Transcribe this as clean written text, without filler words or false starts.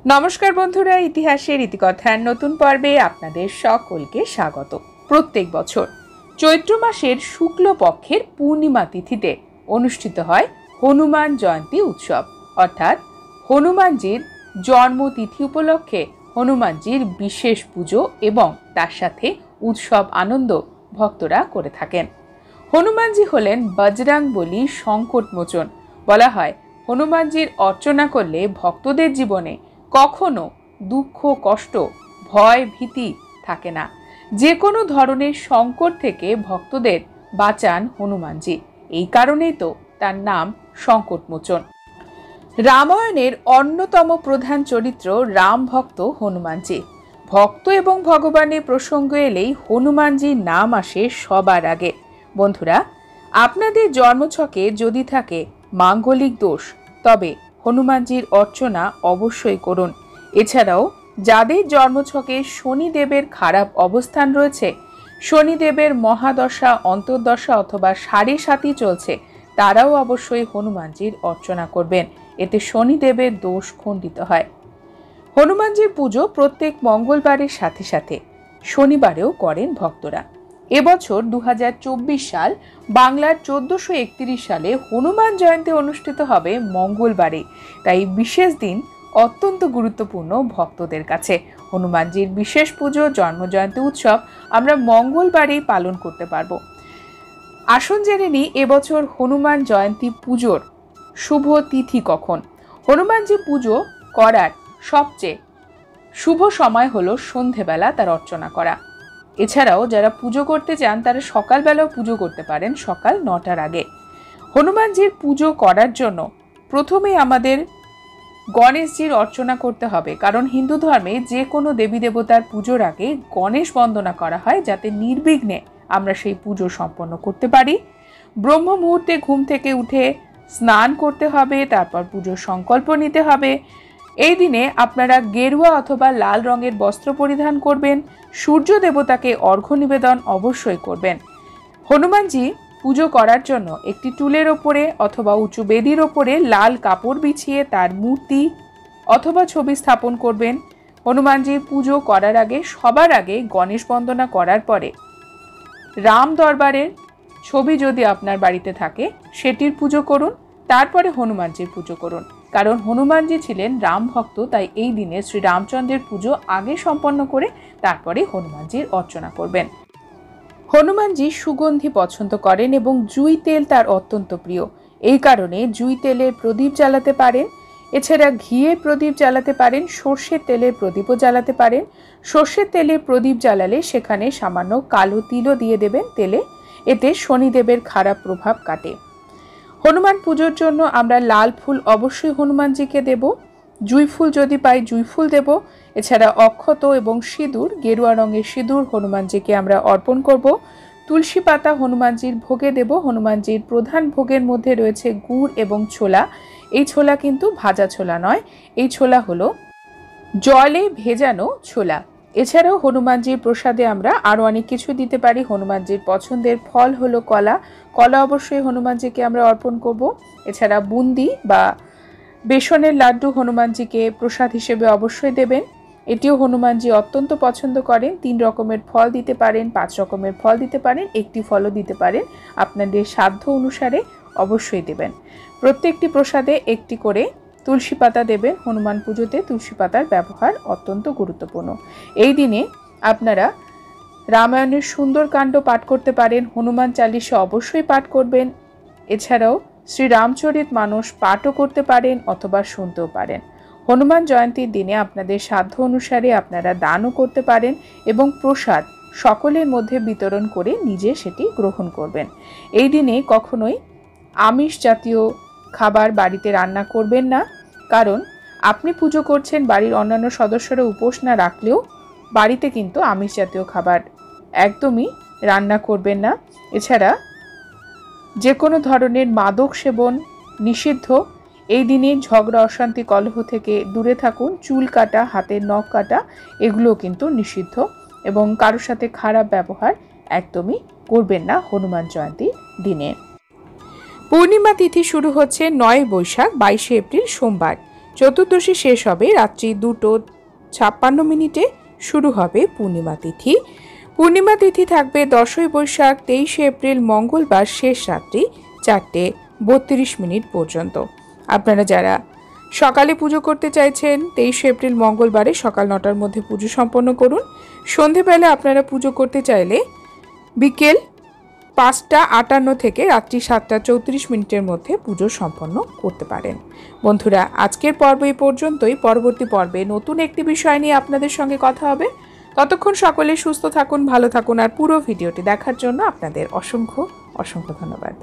নমস্কার বন্ধুরা, ইতিহাসের ইতিকথার নতুন পর্বে আপনাদের সকলকে স্বাগত। প্রত্যেক বছর চৈত্র মাসের শুক্ল পক্ষের পূর্ণিমা তিথিতে অনুষ্ঠিত হয় হনুমান জয়ন্তী উৎসব, অর্থাৎ হনুমানজির জন্মতিথি উপলক্ষে হনুমানজির বিশেষ পুজো এবং তার সাথে উৎসব আনন্দ ভক্তরা করে থাকেন। হনুমানজি হলেন বজরংবলী, সংকটমোচন। বলা হয় হনুমানজির অর্চনা করলে ভক্তদের জীবনে কখনো দুঃখ, কষ্ট, ভয়, ভীতি থাকে না। যে কোনো ধরনের সংকট থেকে ভক্তদের বাঁচান হনুমানজি। এই কারণেই তো তার নাম সংকটমোচন। রামায়ণের অন্যতম প্রধান চরিত্র রাম ভক্ত হনুমানজি। ভক্ত এবং ভগবানের প্রসঙ্গ এলেই হনুমানজির নাম আসে সবার আগে। বন্ধুরা, আপনাদের জন্মছকে যদি থাকে মাঙ্গলিক দোষ, তবে হনুমানজির অর্চনা অবশ্যই করুন। এছাড়াও যাদের জন্মছকে শনিদেবের খারাপ অবস্থান রয়েছে, শনিদেবের মহাদশা, অন্তর্দশা অথবা 7.5 চলছে, তারাও অবশ্যই হনুমানজির অর্চনা করবেন। এতে শনিদেবের দোষ খণ্ডিত হয়। হনুমানজির পুজো প্রত্যেক মঙ্গলবারের সাথে সাথে শনিবারেও করেন ভক্তরা। এবছর 2024 সাল বাংলার 1431 সালে হনুমান জয়ন্তী অনুষ্ঠিত হবে মঙ্গলবারে। তাই বিশেষ দিন অত্যন্ত গুরুত্বপূর্ণ ভক্তদের কাছে। হনুমানজির বিশেষ পুজো, জন্মজয়ন্তী উৎসব আমরা মঙ্গলবারেই পালন করতে পারবো। আসুন জেনে নিই এবছর হনুমান জয়ন্তী পুজোর শুভ তিথি কখন। হনুমানজি পুজো করার সবচেয়ে শুভ সময় হলো সন্ধেবেলা তার অর্চনা করা। এছাড়াও যারা পুজো করতে চান তারা সকালবেলাও পুজো করতে পারেন, সকাল 9টার আগে। হনুমানজির পুজো করার জন্য প্রথমেই আমাদের গণেশজির অর্চনা করতে হবে, কারণ হিন্দু ধর্মে যে কোনো দেবী দেবতার পুজোর আগে গণেশ বন্দনা করা হয়, যাতে নির্বিঘ্নে আমরা সেই পুজো সম্পন্ন করতে পারি। ব্রহ্ম মুহূর্তে ঘুম থেকে উঠে স্নান করতে হবে, তারপর পুজোর সংকল্প নিতে হবে। এই দিনে আপনারা গেরুয়া অথবা লাল রঙের বস্ত্র পরিধান করবেন। সূর্য দেবতাকে অর্ঘ্য নিবেদন অবশ্যই করবেন। হনুমানজি পুজো করার জন্য একটি টুলের ওপরে অথবা উঁচু বেদির ওপরে লাল কাপড় বিছিয়ে তার মূর্তি অথবা ছবি স্থাপন করবেন। হনুমানজির পুজো করার আগে সবার আগে গণেশ বন্দনা করার পরে রাম দরবারের ছবি যদি আপনার বাড়িতে থাকে সেটির পুজো করুন, তারপরে হনুমানজির পুজো করুন। কারণ হনুমানজি ছিলেন রাম ভক্ত, তাই এই দিনে শ্রী রামচন্দ্রের পুজো আগে সম্পন্ন করে তারপরে হনুমানজির অর্চনা করবেন। হনুমানজি সুগন্ধি পছন্দ করেন এবং জুঁই তেল তার অত্যন্ত প্রিয়। এই কারণে জুঁই তেলের প্রদীপ জ্বালাতে পারেন। এছাড়া ঘিয়ের প্রদীপ জ্বালাতে পারেন, সর্ষের তেলের প্রদীপও জ্বালাতে পারেন। সর্ষের তেলের প্রদীপ জ্বালালে সেখানে সামান্য কালো তিলও দিয়ে দেবেন তেলে, এতে শনিদেবের খারাপ প্রভাব কাটে। হনুমান পুজোর জন্য আমরা লাল ফুল অবশ্যই হনুমানজিকে দেব। জুঁই ফুল যদি পাই জুঁই ফুল দেব। এছাড়া অক্ষত এবং সিঁদুর, গেরুয়া রঙের সিঁদুর হনুমানজিকে আমরা অর্পণ করব। তুলসী পাতা হনুমানজির ভোগে দেব। হনুমানজির প্রধান ভোগের মধ্যে রয়েছে গুড় এবং ছোলা। এই ছোলা কিন্তু ভাজা ছোলা নয়, এই ছোলা হলো জলে ভেজানো ছোলা। এছাড়াও হনুমানজির প্রসাদে আমরা আরও অনেক কিছু দিতে পারি। হনুমানজির পছন্দের ফল হলো কলা। কলা অবশ্যই হনুমানজিকে আমরা অর্পণ করব। এছাড়া বুন্দি বা বেসনের লাড্ডু হনুমানজিকে প্রসাদ হিসেবে অবশ্যই দেবেন। এটিও হনুমানজি অত্যন্ত পছন্দ করেন। 3 রকমের ফল দিতে পারেন, 5 রকমের ফল দিতে পারেন, একটি ফলও দিতে পারেন। আপনাদের সাধ্য অনুসারে অবশ্যই দেবেন। প্রত্যেকটি প্রসাদে একটি করে তুলসী পাতা দেবেন। হনুমান পুজোতে তুলসী পাতার ব্যবহার অত্যন্ত গুরুত্বপূর্ণ। এই দিনে আপনারা রামায়ণের সুন্দরকাণ্ড পাঠ করতে পারেন, হনুমান চালিসা অবশ্যই পাঠ করবেন। এছাড়াও শ্রী রামচরিত মানস পাঠও করতে পারেন অথবা শুনতেও পারেন। হনুমান জয়ন্তীর দিনে আপনাদের সাধ্য অনুসারে আপনারা দানও করতে পারেন এবং প্রসাদ সকলের মধ্যে বিতরণ করে নিজে সেটি গ্রহণ করবেন। এই দিনে কখনোই আমিষ জাতীয় খাবার বাড়িতে রান্না করবেন না, কারণ আপনি পুজো করছেন, বাড়ির অন্যান্য সদস্যরা উপোস না রাখলেও বাড়িতে কিন্তু আমিষ জাতীয় খাবার একদমই রান্না করবেন না। এছাড়া যে কোনো ধরনের মাদক সেবন নিষিদ্ধ। এই দিনে ঝগড়া, অশান্তি, কলহ থেকে দূরে থাকুন। চুল কাটা, হাতের নখ কাটা এগুলো কিন্তু নিষিদ্ধ এবং কারোর সাথে খারাপ ব্যবহার একদমই করবেন না হনুমান জয়ন্তীর দিনে। পূর্ণিমা তিথি শুরু হচ্ছে 9 বৈশাখ 22 এপ্রিল সোমবার। চতুর্দশী শেষ হবে রাত্রি 2:56 শুরু হবে পূর্ণিমা তিথি। পূর্ণিমা তিথি থাকবে 10ই বৈশাখ 23শে এপ্রিল মঙ্গলবার শেষ রাত্রি 4:32 পর্যন্ত। আপনারা যারা সকালে পুজো করতে চাইছেন 23শে এপ্রিল মঙ্গলবারে সকাল 9টার মধ্যে পুজো সম্পন্ন করুন। সন্ধেবেলা আপনারা পুজো করতে চাইলে বিকেল 5:58 থেকে রাত্রি 7:34 মধ্যে পুজো সম্পন্ন করতে পারেন। বন্ধুরা, আজকের পর্ব এই পর্যন্তই। পরবর্তী পর্বে নতুন একটি বিষয় নিয়ে আপনাদের সঙ্গে কথা হবে। ততক্ষণ সকলে সুস্থ থাকুন, ভালো থাকুন, আর পুরো ভিডিওটি দেখার জন্য আপনাদের অসংখ্য ধন্যবাদ।